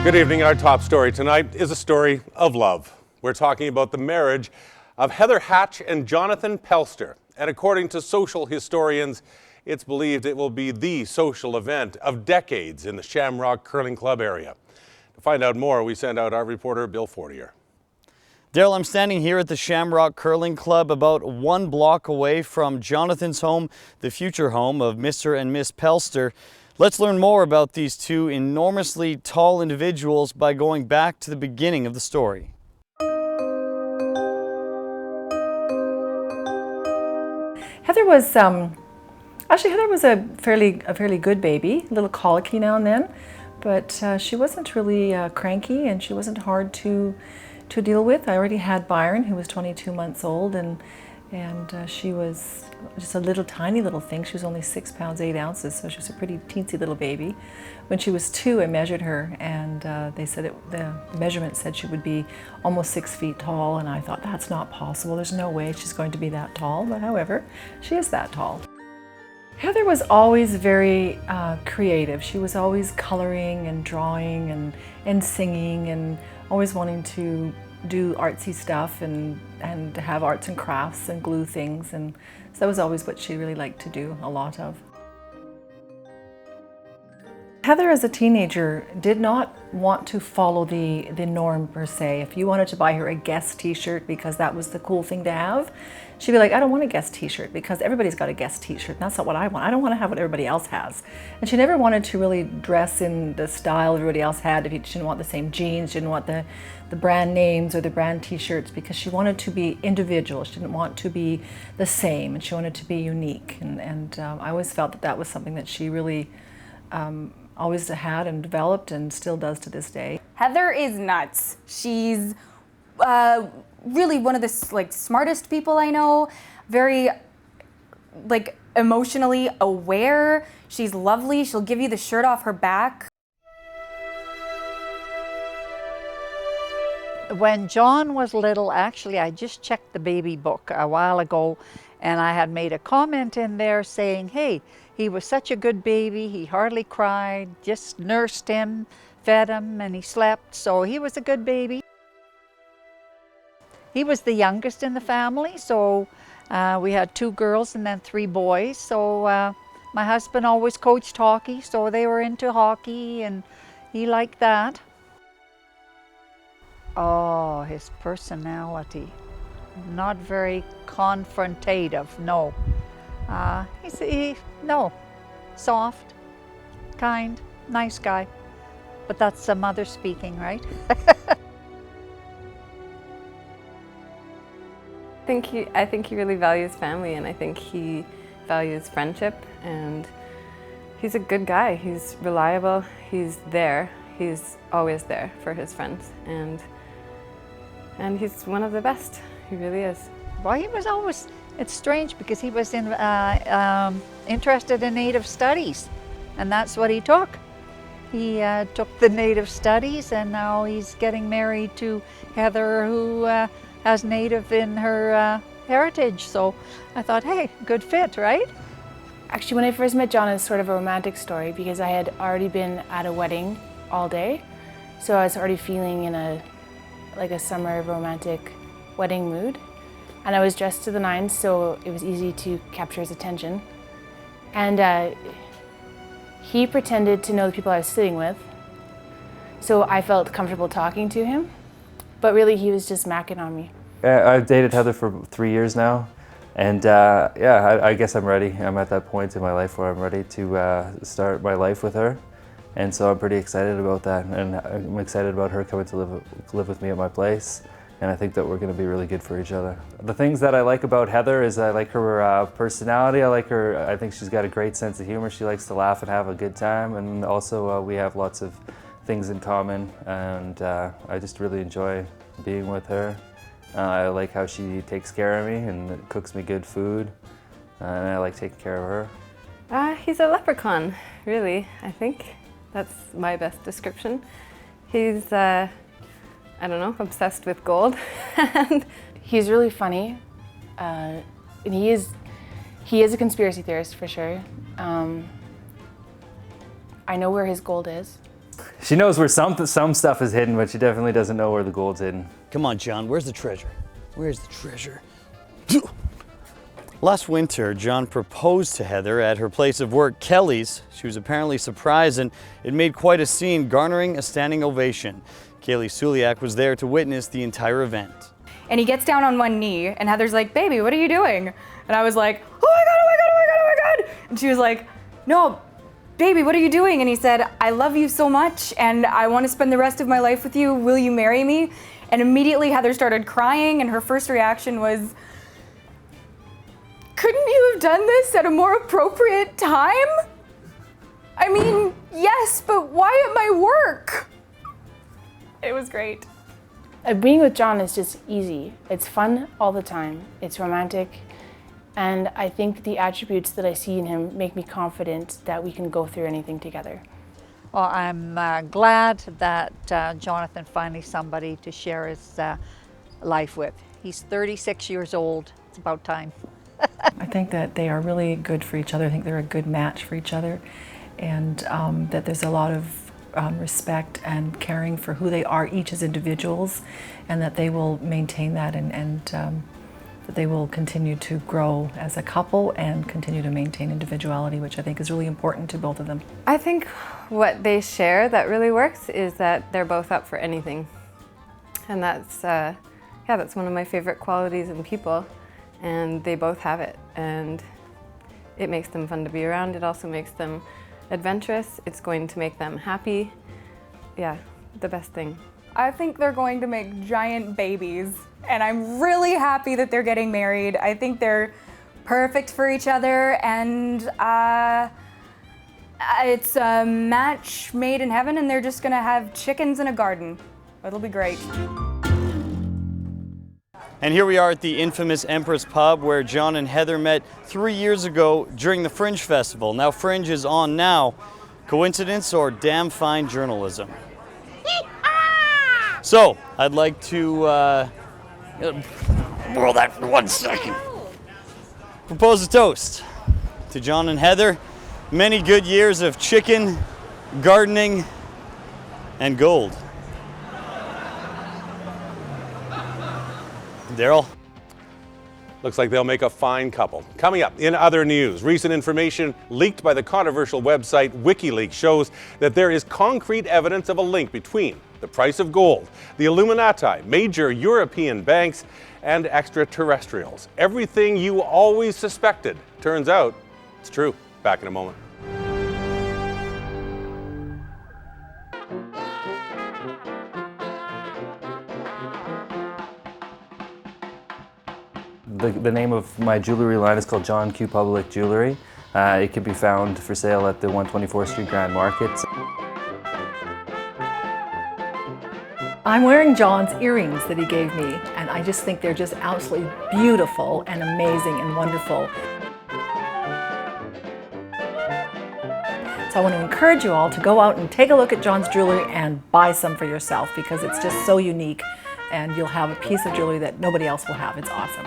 Good evening. Our top story tonight is a story of love. We're talking about the marriage of Heather Hatch and Jonathan Pelster. And according to social historians, it's believed it will be the social event of decades in the Shamrock Curling Club area. To find out more, we send out our reporter, Bill Fortier. Daryl, I'm standing here at the Shamrock Curling Club about 1 block away from Jonathan's home, the future home of Mr. and Miss Pelster. Let's learn more about these two enormously tall individuals by going back to the beginning of the story. Heather was a fairly good baby, a little colicky now and then, but she wasn't really cranky, and she wasn't hard to deal with. I already had Byron, who was 22 months old, and she was just a little tiny little thing. She was only 6 pounds 8 ounces, so she was a pretty teensy little baby. When she was 2, I measured her, and they said the measurement said she would be almost 6 feet tall, and I thought, that's not possible. There's no way she's going to be that tall, but however, she is that tall. Heather was always very creative. She was always coloring and drawing and singing, and always wanting to do artsy stuff and have arts and crafts and glue things, and so that was always what she really liked to do a lot of. Heather, as a teenager, did not want to follow the norm per se. If you wanted to buy her a Guess t-shirt because that was the cool thing to have, she'd be like, I don't want a Guess t-shirt because everybody's got a Guess t-shirt. That's not what I want. I don't want to have what everybody else has. And she never wanted to really dress in the style everybody else had. She didn't want the same jeans, she didn't want the brand names or the brand t-shirts, because she wanted to be individual. She didn't want to be the same, and she wanted to be unique. And I always felt that was something that she really always had and developed and still does to this day. Heather is nuts. She's really one of the smartest people I know, very emotionally aware. She's lovely. She'll give you the shirt off her back. When John was little, actually, I just checked the baby book a while ago, and I had made a comment in there saying, hey, he was such a good baby, he hardly cried, just nursed him, fed him, and he slept, so he was a good baby. He was the youngest in the family, so we had 2 girls and then 3 boys, so my husband always coached hockey, so they were into hockey, and he liked that. Oh, his personality. Not very confrontative, no. No, soft, kind, nice guy. But that's a mother speaking, right? I think he really values family, and I think he values friendship, and he's a good guy. He's reliable, he's there, he's always there for his friends, and he's one of the best. He really is. Well, he was always, it's strange because he was interested in Native studies, and that's what he took. He took the Native studies, and now he's getting married to Heather, who has Native in her heritage. So I thought, hey, good fit, right? Actually, when I first met John, it was sort of a romantic story because I had already been at a wedding all day, so I was already feeling in a summer romantic wedding mood, and I was dressed to the nines, so it was easy to capture his attention. And he pretended to know the people I was sitting with, so I felt comfortable talking to him, but really he was just macking on me. I've dated Heather for 3 years now, and I guess I'm ready. I'm at that point in my life where I'm ready to start my life with her, and so I'm pretty excited about that, and I'm excited about her coming to live with me at my place. And I think that we're going to be really good for each other. The things that I like about Heather is I like her personality. I think she's got a great sense of humor. She likes to laugh and have a good time, and also we have lots of things in common, and I just really enjoy being with her. I like how she takes care of me and cooks me good food, and I like taking care of her. He's a leprechaun, really, I think. That's my best description. He's I don't know, obsessed with gold. He's really funny, and he is a conspiracy theorist for sure. I know where his gold is, She knows where some stuff is hidden, but she definitely doesn't know where the gold's hidden. Come on, John, where's the treasure? Where's the treasure? Last winter, John proposed to Heather at her place of work, Kelly's. She was apparently surprised, and it made quite a scene, garnering a standing ovation. Kaylee Suliak was there to witness the entire event. And he gets down on one knee, and Heather's like, baby, what are you doing? And I was like, oh my God, oh my God, oh my God, oh my God. And she was like, no, baby, what are you doing? And he said, I love you so much, and I want to spend the rest of my life with you. Will you marry me? And immediately Heather started crying, and her first reaction was, couldn't you have done this at a more appropriate time? I mean, yes, but why at my work? It was great. Being with John is just easy. It's fun all the time. It's romantic. And I think the attributes that I see in him make me confident that we can go through anything together. Well, I'm glad that Jonathan finally somebody to share his life with. He's 36 years old. It's about time. I think that they are really good for each other. I think they're a good match for each other, and that there's a lot of respect and caring for who they are each as individuals, and that they will maintain that, and that they will continue to grow as a couple and continue to maintain individuality, which I think is really important to both of them. I think what they share that really works is that they're both up for anything. And that's, yeah, that's one of my favorite qualities in people. And they both have it. And it makes them fun to be around. It also makes them adventurous. It's going to make them happy. Yeah, the best thing. I think they're going to make giant babies, and I'm really happy that they're getting married. I think they're perfect for each other, and it's a match made in heaven, and they're just gonna have chickens in a garden. It'll be great. And here we are at the infamous Empress Pub where John and Heather met 3 years ago during the Fringe Festival. Now Fringe is on now. Coincidence or damn fine journalism? So, I'd like to, borrow that for 1 second. Propose a toast to John and Heather. Many good years of chicken, gardening, and gold. Daryl? Looks like they'll make a fine couple. Coming up in other news, recent information leaked by the controversial website WikiLeaks shows that there is concrete evidence of a link between the price of gold, the Illuminati, major European banks, and extraterrestrials. Everything you always suspected turns out it's true. Back in a moment. The name of my jewelry line is called John Q Public Jewelry. It can be found for sale at the 124th Street Grand Market. I'm wearing John's earrings that he gave me, and I just think they're just absolutely beautiful and amazing and wonderful. So I want to encourage you all to go out and take a look at John's jewelry and buy some for yourself, because it's just so unique, and you'll have a piece of jewelry that nobody else will have. It's awesome.